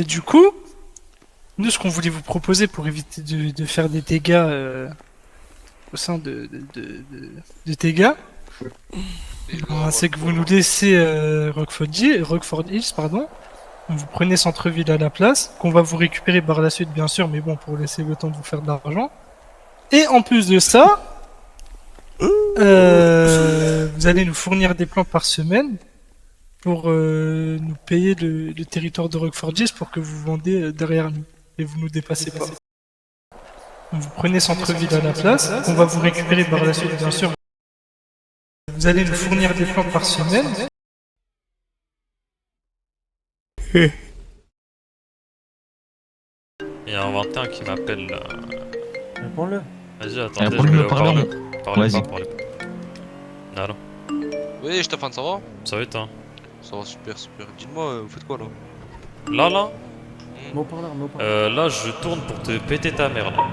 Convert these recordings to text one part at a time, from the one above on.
Et du coup, nous, ce qu'on voulait vous proposer pour éviter de faire des dégâts au sein de dégâts, c'est que vous nous laissez Rockford Hills, pardon. Vous prenez Centre-Ville à la place, qu'on va vous récupérer par la suite, bien sûr, mais bon, pour laisser le temps de vous faire de l'argent. Et en plus de ça, vous allez nous fournir des plans par semaine pour nous payer le territoire de Rockford Hills pour que vous vendez derrière nous. Et vous nous dépassez pas. Vous prenez Centre-Ville à la place, on va vous récupérer par la suite, bien sûr. Vous allez nous fournir des plans par semaine. Il y a un 21 qui m'appelle là. Réponds-le. Vas-y, attendez, Réponds-lui, je vais parle-lui. parler Vas-y. pas. Allô. Oui, Stéphane, ça va? Ça va et toi? Ça va, super, super. Dites-moi, vous faites quoi là? Là Mot parleur, mot parleur. Là je tourne pour te péter ta mère là.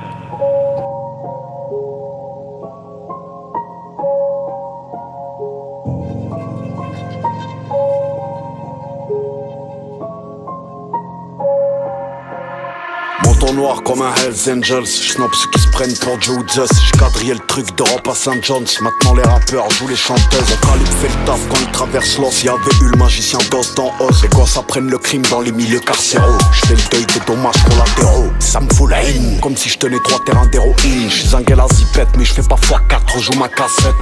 Manteau noir comme un Hells Angels, j'snob ceux qui se prennent pour Joe Zeus. J'quadrillais le truc d'Europe à St. John's. Maintenant les rappeurs jouent les chanteuses. Mon calibre fait le taf quand il traverse l'os. Y'avait eu le magicien d'os dans os. Les gosses apprennent le crime dans les milieux carcéraux. J'fais le deuil des dommages collatéraux. Ça me fout la haine, comme si j'tenais 3 terrains d'héroïne. J'suis un gars à zipette, mais j'fais pas x4, joue ma cassette.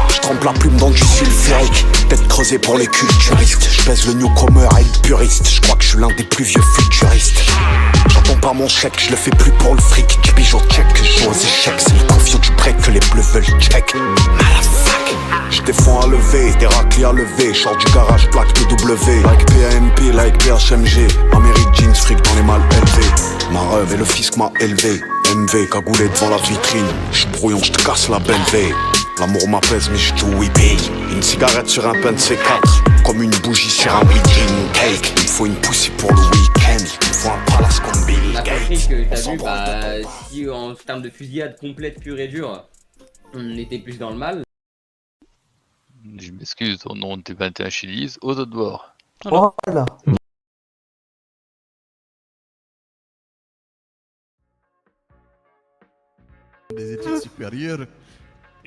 J'trempe la plume dans du sulfurique. Tête creusée pour les culturistes. J'pèse le newcomer et le puriste. J'crois que j'suis l'un des plus vieux futuristes. J'attends pas mon chèque, je le fais plus pour le fric. Du bijou check, je joue aux échecs. C'est le confio du break que les bleus veulent check. Motherfuck. Je défends à lever, des raclés à lever. Short du garage, plaque PW. Like PAMP, like PHMG. Amérique jeans, fric dans les mal élevés. Ma rêve et le fisc m'a élevé. MV, cagoulé devant la vitrine. J'suis brouillon, j'te casse la belle V. L'amour m'apaise mais j'suis tout whipping. Une cigarette sur un pain de C4. Comme une bougie sur un wedding cake. Il me faut une poussée pour le week-end. Il me faut un palace comme Bill On a Gates. compris que t'as vu, si en termes de fusillade complète pure et dure, on était plus dans le mal. Je m'excuse au nom des 21 chilis aux autres bords. Voilà. Des études supérieures.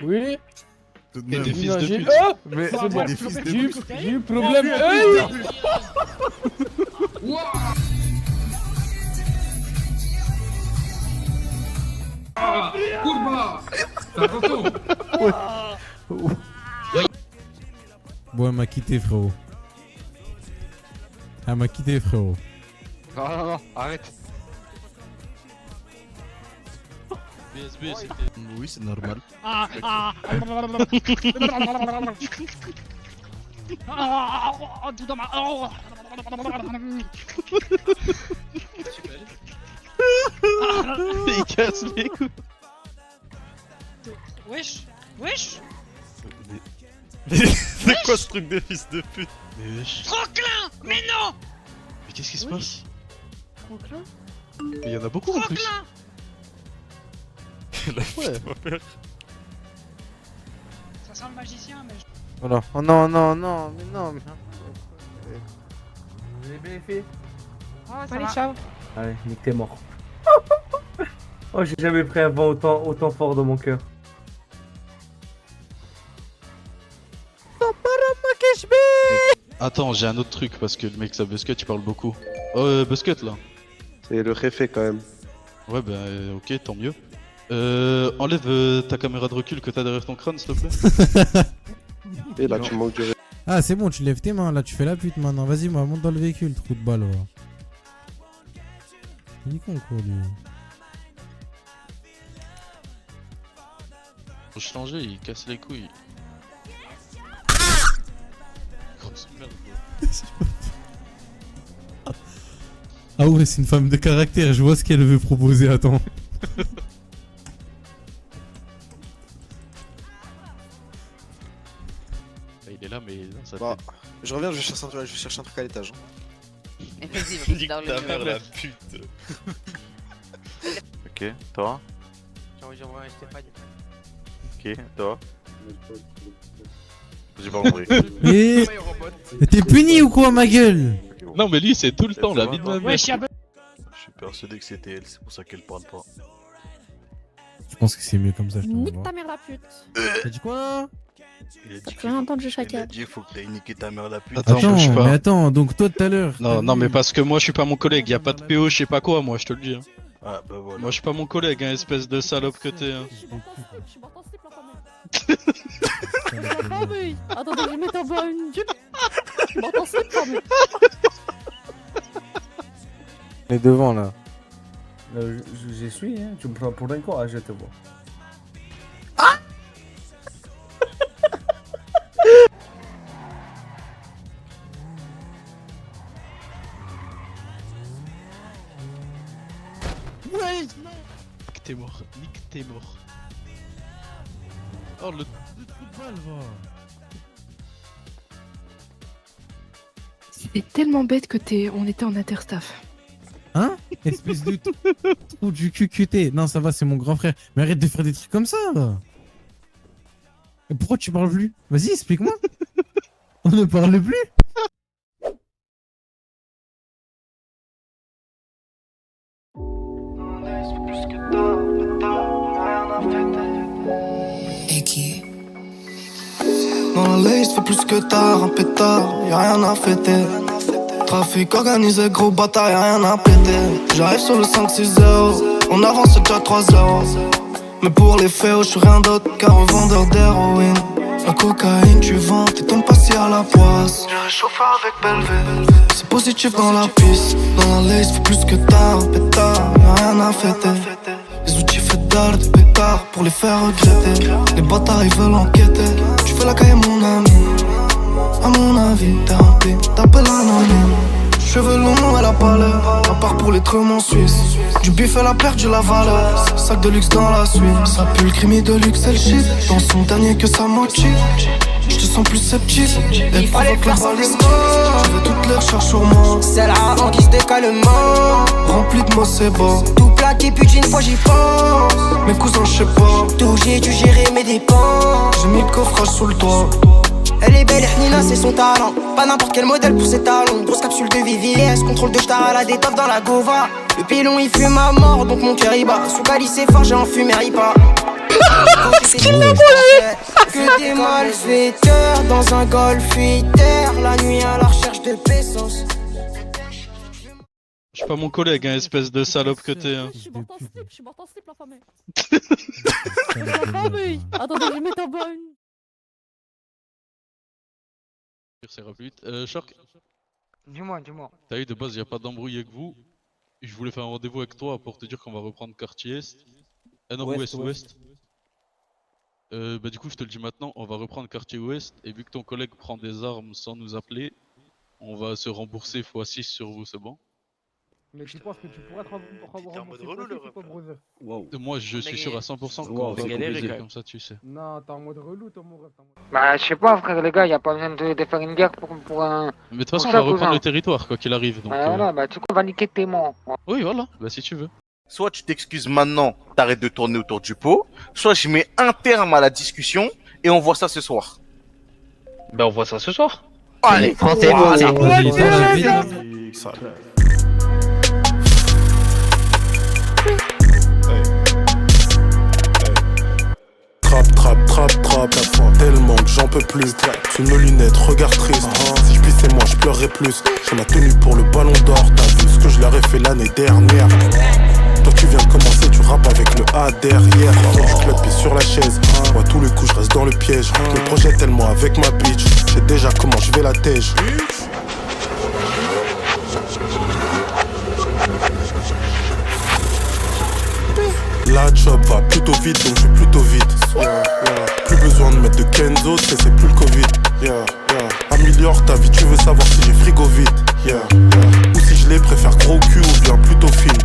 Oui, Tout de et même. des fils de pute. Mais C'est bon. des fils de J'ai eu pute. j'ai eu problème. Hey Bon, elle m'a quitté, frérot. Elle m'a quitté, frérot. Non, non, non, arrête. BSB c'était. Oui, c'est normal. Il casse les couilles. Wesh, wesh, C'est quoi ce truc de fils de pute? Mais wesh. Franklin, mais non, Mais qu'est-ce qui se passe? Franklin, Mais il y en a beaucoup en plus. Franklin. Ouais. Ça sent le magicien, mais Voilà. Oh non, non, non, mais non, mais. Vous avez bien fait? allez, ciao. Allez, nique t'es mort. Oh, j'ai jamais pris un vent autant fort dans mon cœur. Attends, j'ai un autre truc parce que le mec ça Buscut il parle beaucoup. Buscut là. C'est le réfé quand même. Ouais bah ok, tant mieux. Enlève ta caméra de recul que t'as derrière ton crâne s'il te plaît. Et là, tu manques du réfé. Ah, c'est bon, tu lèves tes mains, là, tu fais la pute maintenant. Vas-y, moi, monte dans le véhicule, trou de balle, va. Il est con, quoi, lui. Faut changer, il casse les couilles. Grosse merde quoi. Ah ouais, c'est une femme de caractère, je vois ce qu'elle veut proposer, attends. Il est là mais dans sa Bah, tête. je reviens, je vais chercher un truc à l'étage. Vas-y, Nique ta mère la pute. Ok, toi. J'envoie Stéphane. Ok, toi. J'ai pas compris. Mais t'es puni ou quoi, ma gueule? Non mais lui c'est tout le temps la vie de ma mère. Wesh, y'a persuadé que c'était elle, c'est pour ça qu'elle parle pas. Je pense que c'est mieux comme ça, je te Nique vois. ta mère la pute. T'as dit quoi? Il a dit J'ai rien entendu, il a chacal. dit faut que t'ailles niquer ta mère la pute. Attends, Attends, je sais pas. mais attends, donc toi tout à l'heure. Non, t'as non, mais vu- parce que moi je suis pas mon collègue, y a pas de PO, je sais pas quoi, moi je te le dis. Hein. Ah bah voilà. Moi je suis pas mon collègue, hein, espèce de salope que t'es. Hein. Je suis morte en slip, la famille. La famille. Attendez, je vais mettre en bas une jupe. Je suis morte en slip, famille. On est devant là. J'y suis, hein. Tu me prends pour un con? Ah, je te vois. Ouais, Nick t'es mort, Nick t'es mort. Oh le... le trou de balle, va. C'est tellement bête que on était en interstaff. Hein? Espèce de trou du QQT. Non, ça va, c'est mon grand frère. Mais arrête de faire des trucs comme ça. Et pourquoi tu parles plus? Vas-y, explique-moi. On ne parle plus. Et qui dans la liste, fait plus que tard, un pétard, y'a rien à fêter. Trafic organisé, gros bâtard, y'a rien à péter. J'arrive sur le 5-6-0, on avance déjà 3-0. Mais pour les faits, je suis rien d'autre qu'un revendeur d'héroïne. La cocaïne, tu vends, t'es ton passé à la poisse. J'ai un chauffeur avec Belvé, c'est positif dans la piste. Dans la liste, fait plus que tard, un pétard, y'a rien à fêter. Les outils faits d'art, des pétards pour les faire regretter. Les bâtards ils veulent enquêter. Tu fais la caille mon ami. À mon avis, t'es un pin, t'appelles anonyme. Cheveux longs, elle a pas l'air. À part pour les trucs en Suisse. Du bif, elle a perdu la valeur. Sac de luxe dans la suite. Ça pue le crime de luxe, elle shit. Dans son dernier que ça motive. Je te sens plus sceptique. Elle provoque la balise. Je veux toutes les recherches sur moi. C'est la en qui se décale le mort. Rempli de mots, c'est beau. Tout plaqué, puis une fois j'y pense. Mes cousins, je sais pas. Tout j'ai dû gérer mes dépenses. J'ai mis le coffrage sous le toit. Elle est belle, Nina, c'est son talent. Pas n'importe quel modèle pour ses talons. Grosse capsule de VVS, contrôle de star à la détoffe dans la Gova. Le pilon il fume à mort, donc mon cœur il bat. Sous calice c'est fort, j'ai en fumé ripa. Que des malfaiteurs dans un golfitaire. La nuit à la recherche de pesos. Je suis pas mon collègue, hein, espèce de salope que t'es. Hein. Je suis morte en slip, la famille. La famille. Attendez, je vais mettre en bas une. C'est rapide. Shark, Dis-moi. t'as eu de base, y a pas d'embrouille avec vous. Je voulais faire un rendez-vous avec toi pour te dire qu'on va reprendre quartier Est. Ah non, Ouest. Bah du coup, je te le dis maintenant, on va reprendre quartier Ouest. Et vu que ton collègue prend des armes sans nous appeler, on va se rembourser x6 sur vous, c'est bon? Mais tu penses que tu pourrais te rembourser quoi, brother? Moi, je suis sûr à 100% qu'on va composer comme ça, tu sais. Non, t'es en mode relou, toi, mon rêve. Bah, je sais pas, frère, les gars, y a pas besoin de faire une guerre pour un. Mais de toute façon, on ça, va reprendre cousin. le territoire quoi qu'il arrive. Donc, Voilà, bah, tu sais quoi, on va niquer tes mains. Oui, voilà, bah si tu veux. Soit tu t'excuses maintenant, t'arrêtes de tourner autour du pot, soit je mets un terme à la discussion et on voit ça ce soir. Bah on voit ça ce soir. Allez, Français, Trap, la fois tellement que j'en peux plus. Sous nos lunettes, regard triste. Si je pissais moi, je pleurerais plus. J'ai ma tenue pour le ballon d'or. T'as vu ce que je leur ai fait l'année dernière. Toi tu viens de commencer, tu rappes avec le A derrière. Sors du club, pied sur la chaise. Moi tous les coups, je reste dans le piège. Le projet tellement avec ma bitch. Je sais déjà comment je vais la tège. La job va plutôt vite, donc je vais plutôt vite. Plus besoin de mettre de Kenzo, c'est plus le Covid. Améliore ta vie, tu veux savoir si j'ai frigo vite. Ou si je les préfère gros cul ou bien plutôt film.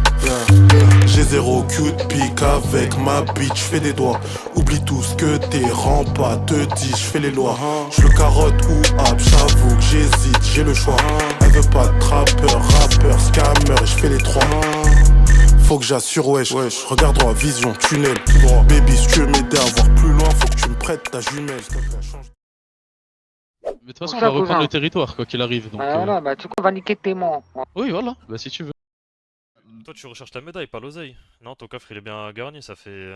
J'ai zéro cul de pique avec ma bitch, fais des doigts. Oublie tout ce que tes rampas te disent, je fais les lois. Je le carotte ou hap, j'avoue que j'hésite, j'ai le choix. Elle veut pas de trappeur, rappeur, scammer, et je fais les trois. Faut que j'assure, wesh. Regarde droit, vision, tunnel, tout droit. Baby, si tu veux m'aider à voir plus loin, faut que tu me prêtes ta jumelle. Mais de toute façon, on va reprendre le territoire quoi qu'il arrive. Donc, Voilà, bah, tu sais quoi, on va niquer tes mains. oui, voilà, bah si tu veux. Toi, tu recherches la médaille, pas l'oseille. Non, ton coffre il est bien garni, ça fait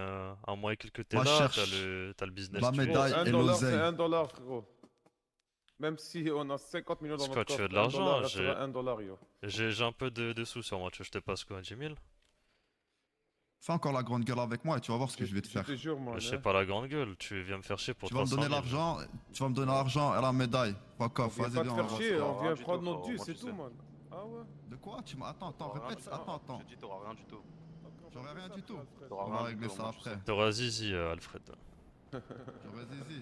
un mois et quelques que t'es Moi, je là, cherche t'as le business. la tu fais. médaille et $1, l'oseille. c'est $1, frérot. Même si on a 50 millions dans C'est notre quoi, tu coffre, veux de l'argent? restera $1, yo. J'ai un peu de sous sur moi, tu veux que je te passe quoi, 10 000? Fais encore la grande gueule avec moi et tu vas voir ce que je vais te faire. Je te jure, moi. Je sais pas la grande gueule, tu viens me faire chier pour Tu vas me 300 donner 000. l'argent, tu vas me donner l'argent et la médaille. Fuck off, On vas-y, vient pas viens, te on faire va chier, voir. on vient prendre notre dû, c'est tout, man. Ah ouais? De quoi? Attends, répète, attends. Je dis, t'auras rien du tout. J'aurais rien du tout. T'auras On rien va du régler tout, ça moi, je après. T'auras zizi, Alfred. J'aurais zizi.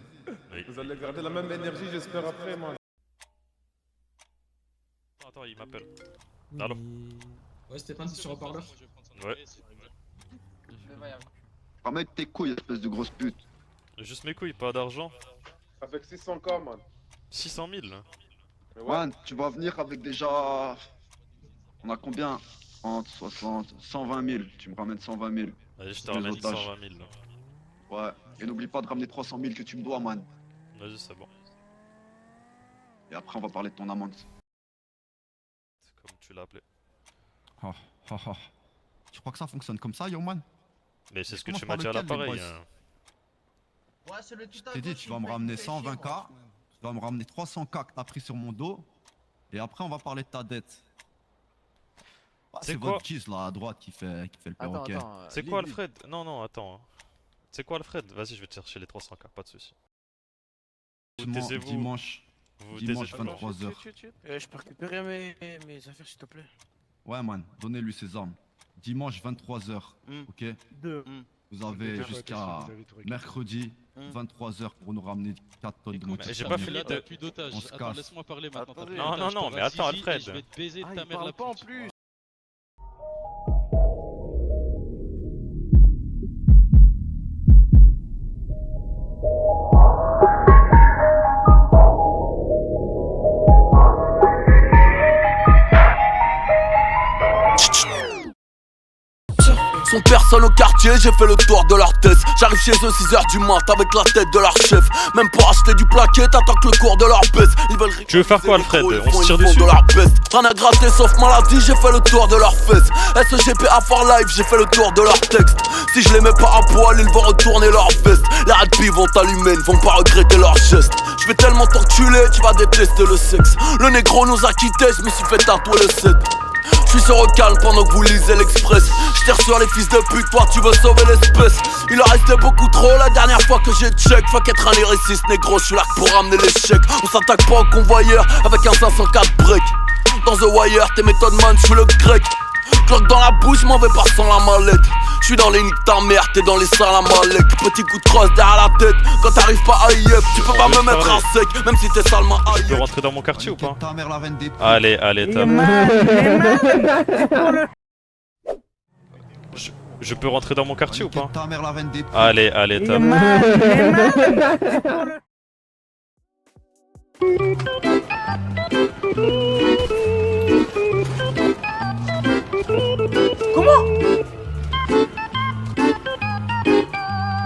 Oui. Vous allez garder la même énergie, j'espère, après, man. Attends, il m'appelle. Allô? Ouais, Stéphane, c'est sur haut-parleur. Ouais. Ramène tes couilles, espèce de grosse pute. Juste mes couilles, pas d'argent. Avec 600K, man. 600 000 Mais ouais. Man, tu vas venir avec déjà. On a combien 30, 60, 120 000. Tu me ramènes 120 000. Vas-y, je te Les ramène otages. 120 000 là. Ouais. Et n'oublie pas de ramener 300 000 que tu me dois, man. Vas-y, c'est bon. Et après, on va parler de ton amende. C'est comme tu l'as appelé. Oh. Tu crois que ça fonctionne comme ça, yo man? Mais c'est ce que Commence tu par m'as dit à lequel, les l'appareil. boys? Hein. Je t'ai dit, tu vas me ramener 120K, tu vas me ramener 300K que t'as pris sur mon dos, et après on va parler de ta dette. Ah, C'est c'est quoi votre cheese là à droite qui fait le perroquet. C'est quoi Alfred? Non, attends. Hein. C'est quoi Alfred? Vas-y, je vais te chercher les 300K, pas de soucis. Vous taisez-vous. Dimanche, Vous dimanche taisez-vous. 23h. Je peux récupérer mes affaires, s'il te plaît. Ouais man, donnez-lui ses armes. Dimanche 23h, ok? Vous avez jusqu'à mercredi 23h pour nous ramener 4 tonnes de motif. j'ai pas fini Là, de- t'as plus d'otages. On se Attends, casse. laisse-moi parler maintenant. t'as plus Non, d'otages, non, t'auras mais attends, Zizi et Alfred. Je vais te baiser ta mère la pas en pute. plus. Sont personne au quartier, j'ai fait le tour de leur tête. J'arrive chez eux 6h du mat avec la tête de leur chef. Même pour acheter du plaquet, t'attends que le cours de leur baisse. Ils veulent Tu veux faire quoi Alfred? ils On se tire font dessus? de leur peste. Rien à gratter sauf maladie, j'ai fait le tour de leurs fesses. SGPA for life, j'ai fait le tour de leur texte. Si je les mets pas à poil, ils vont retourner leur veste. Les radpis vont t'allumer, ne vont pas regretter leurs gestes. Je vais tellement t'enculer, tu vas détester le sexe. Le négro nous a quittés, je me suis fait tatouer le 7. Je suis sur au calme pendant que vous lisez l'Express. Je tire sur les fils de pute, toi tu veux sauver l'espèce. Il en restait beaucoup trop la dernière fois que j'ai check. Fuck être un lyriciste négro, je suis là que pour ramener l'échec. On s'attaque pas au convoyeur avec un 504 break. Dans The Wire, t'es méthode man, je suis le grec. Cloque dans la bouche, m'en vais pas sans la mallette. J'suis dans les niques ta mère, t'es dans les salles à Malek. Petit coup de crosse derrière la tête. Quand t'arrives pas à yep, tu peux pas me mettre à sec, même si t'es salement à Tu peux yep. rentrer dans mon quartier ou pas? Ta mère la reine des putes. Allez, top. Je peux rentrer dans mon quartier ou pas? Ta mère la reine des putes. Allez, top.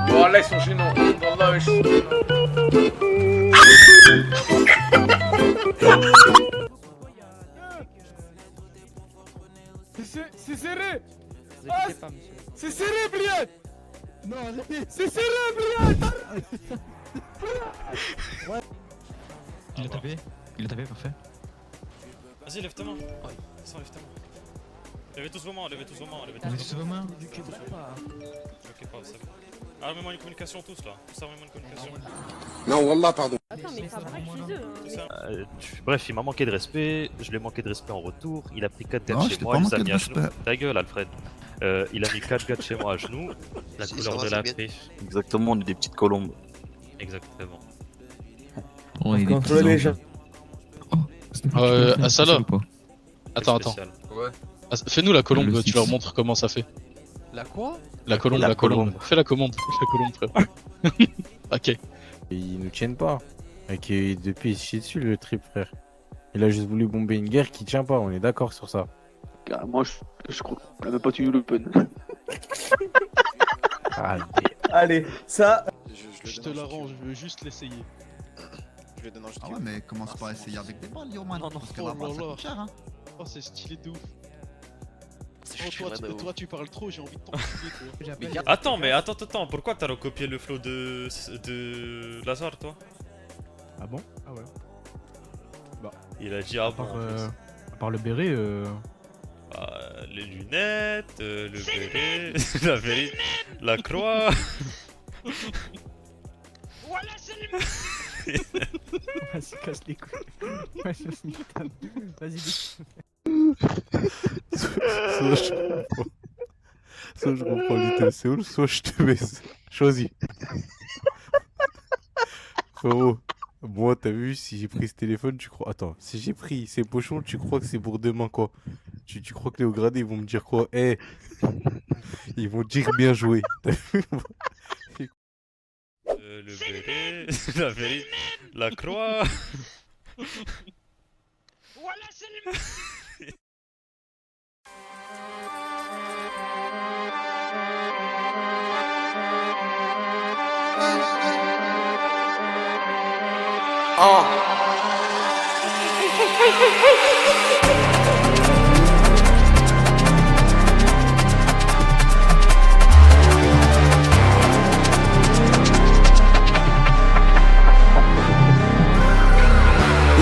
Voilà, ils sont gênants. Wallah, ils sont C'est serré. Ah, c'est serré, Bliad. Non, arrêtez. C'est serré, Bliad. Il a tapé, parfait. Vas-y, lève ta main. Lève ta main. Levez tous vos mains, levez tous vos mains. Levez tous vos mains. Ok, pas, c'est bon. Armez-moi une communication tous là. Tous armez-moi une communication. Non, wallah, pardon. Attends, mais ça va chez eux. Hein. Bref, il m'a manqué de respect, je lui ai manqué de respect en retour, il a pris 4 gars Non, de je chez t'ai moi, pas il les a manqué mis de à genoux. respect. Ta gueule, Alfred. Il a mis 4 gars de chez moi à genoux, la couleur de la paix. Exactement, on est des petites colombes. Exactement. Oh, il est Contrôler les gens. Asala. Attends. Spécial. Ouais. Fais-nous la colombe, Le tu leur six. montres comment ça fait. La quoi? La colombe, La la colombe. colombe. Fais la commande, frère. Ok. Ils nous tiennent pas. Et que depuis il se chie dessus le trip, frère. Il a juste voulu bomber une guerre qui tient pas, on est d'accord sur ça. Moi, je crois qu'on a même pas tenu l'open. Allez, ça. Je te l'arrange, je veux juste l'essayer. Je lui donne un Ah ouais, mais commence pas à essayer avec des balles, yo man. Non, Parce que oh là-bas, là ça là. coûte cher, hein. Oh, c'est stylé de ouf. Toi, tu parles trop, j'ai envie de t'enculer, toi. Attends, mais attends, pourquoi t'as recopié le flow de Lazare, toi? Ah bon? Ah ouais. Bah. Il a dit ah bon. À part le béret, Bah, les lunettes, le béret, la vérité, la croix. Voilà, c'est le... Vas-y, casse les couilles. Vas-y, Soit je reprends Little Seoul, soit je te baisse. Choisis. Frérot, moi, t'as vu, si j'ai pris ce téléphone, tu crois. Attends, si j'ai pris ces pochons, tu crois que c'est pour demain, quoi? Tu crois que les hauts gradés, ils vont me dire quoi? Eh, ils vont dire bien joué. T'as vu? Le béret, la vérité, la croix. Voilà, c'est le...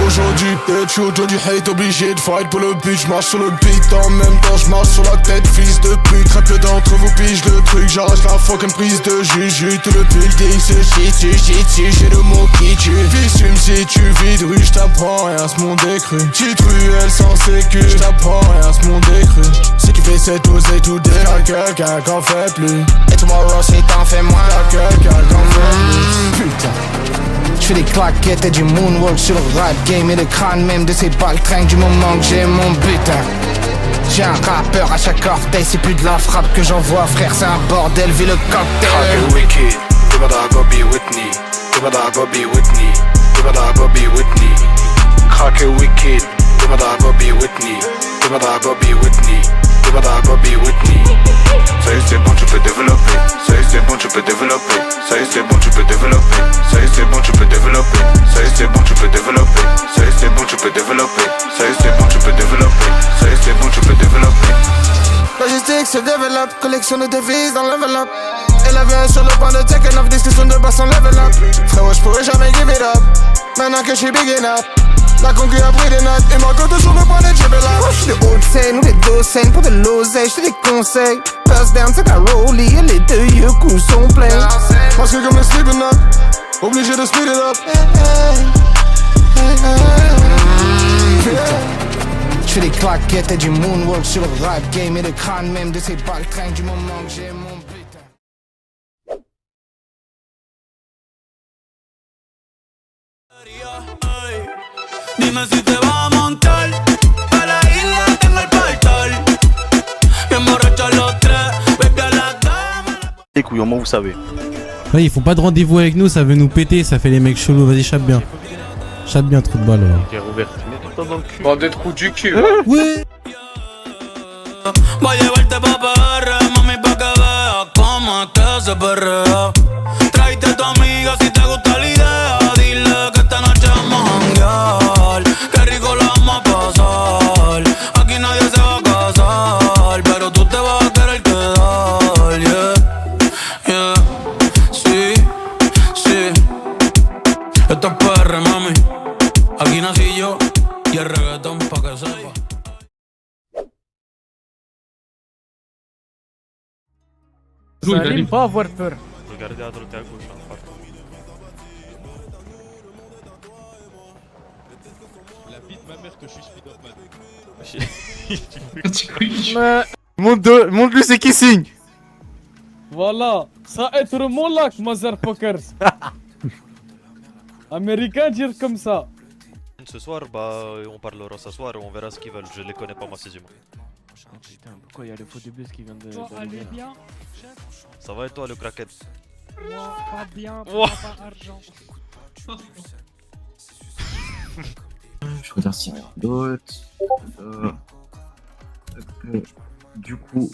Aujourd'hui, peut-être chaud, du hate, obligé de fight pour le but. J'marche sur le beat, en même temps j'marche sur la tête, fils de pute. Très peu d'entre vous pigent le truc, j'arrache la fucking prise de jus. Tout le building se chie, j'ai le mot qui tue. Fils, tu me dis, tu vis rue, j't'apprends rien, ce monde est cru. Petite ruelle sans sécu, j't'apprends rien, ce monde est cru. Si tu fais cette oseille tout dès là, quelqu'un qu'en fait plus. Et tomorrow, si t'en fais moins, y'a quelqu'un qu'en fait plus. Putain. J'fais des claquettes et du moonwalk sur le rap game et le crâne même de ces baltringues du moment que j'ai mon butin. J'ai un rappeur à chaque orteil, c'est plus de la frappe que j'envoie frère, c'est un bordel, vu le cocktail. Crack wicked, devada go be Whitney, devada go be Whitney, devada go be Whitney. Crack wicked, devada go be Whitney, devada go be Whitney, devada go be Whitney. Ça y est c'est bon tu peux développer, ça y est c'est bon tu peux développer, ça y est c'est bon tu peux développer, ça y est c'est bon tu peux développer, ça y est c'est bon tu peux développer, ça y est c'est bon tu peux développer, ça y est c'est bon tu peux développer, ça y est c'est bon tu peux développer. Logistique se développe, collection de devises dans l'enveloppe. Élevé sur le point de take enough, discussion de basson level up. Frérot j'pourrais jamais give it up, maintenant que j'suis big enough. La concu a pris des notes, et moi quand toujours me prends des jibes là. J'suis de haute scène ou des dos scènes pour de l'oseille, j'te des conseils. Pass down, c'est un rollie et les deux yeux coups sont pleins. Parce que comme le sleeping up, obligé de speed it up. J'fais des claquettes et du moonwalk sur le rap game et le crâne même de ces baltringues du moment que j'ai mon butin. Dime si te vas a montar. A la isla tengo el portal. Bien borracho los tres. Baby a la cama. Les couilles, au moins vous savez. Ouais, ils font pas de rendez-vous avec nous, ça veut nous péter, ça fait les mecs chelous. Vas-y, chape bien. Chape bien, trou de balle. Ok, Robert, tu mets tout le temps dans le cul. Bande de trous du cul. Ouais. Voy a llevarte pa' PR, mami, pa' que veas cómo es que se perrea. Tráete a tu amiga si te gusta la idea. Dile que esta noche vamos a janguear. Qué rico lo vamos a pasar. Aquí nadie se va a casar, pero tú te vas a querer quedar, yeah. Sí, sí. Esto es PR, mami. Aquí nací yo y el reggaetón pa' que sepa. Salim, pas avoir peur. Regardez à droite et à gauche, hein, partout. La vie de ma mère que je suis Spider-Man. Montre-lui ses kissing. Voilà, ça être mon lac, motherfuckers. Américain dire comme ça. Ce soir, bah, on parlera ce soir et on verra ce qu'ils veulent. Je les connais pas, moi, ces humains. Oh putain, pourquoi il y a le faux de bus qui vient de. allez bien, Ça va et toi, le crackhead? moi pas bien, Wow. pas argent. Je regarde s'il y a rien d'autre. Du coup,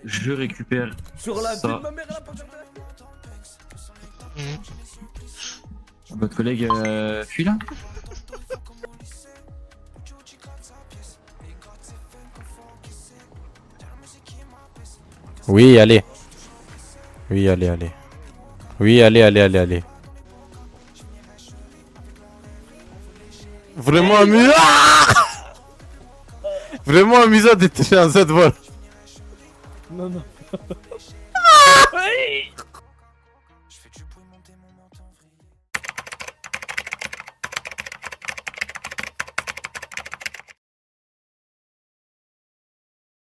je récupère Sur la ça. vie de ma mère, elle a pas fait. Votre collègue fuit là? Oui, allez. Oui, allez, allez. Oui, allez, allez, allez, allez. Vraiment amusant. Vraiment amusant d'être fait un Z-vol. Non, non.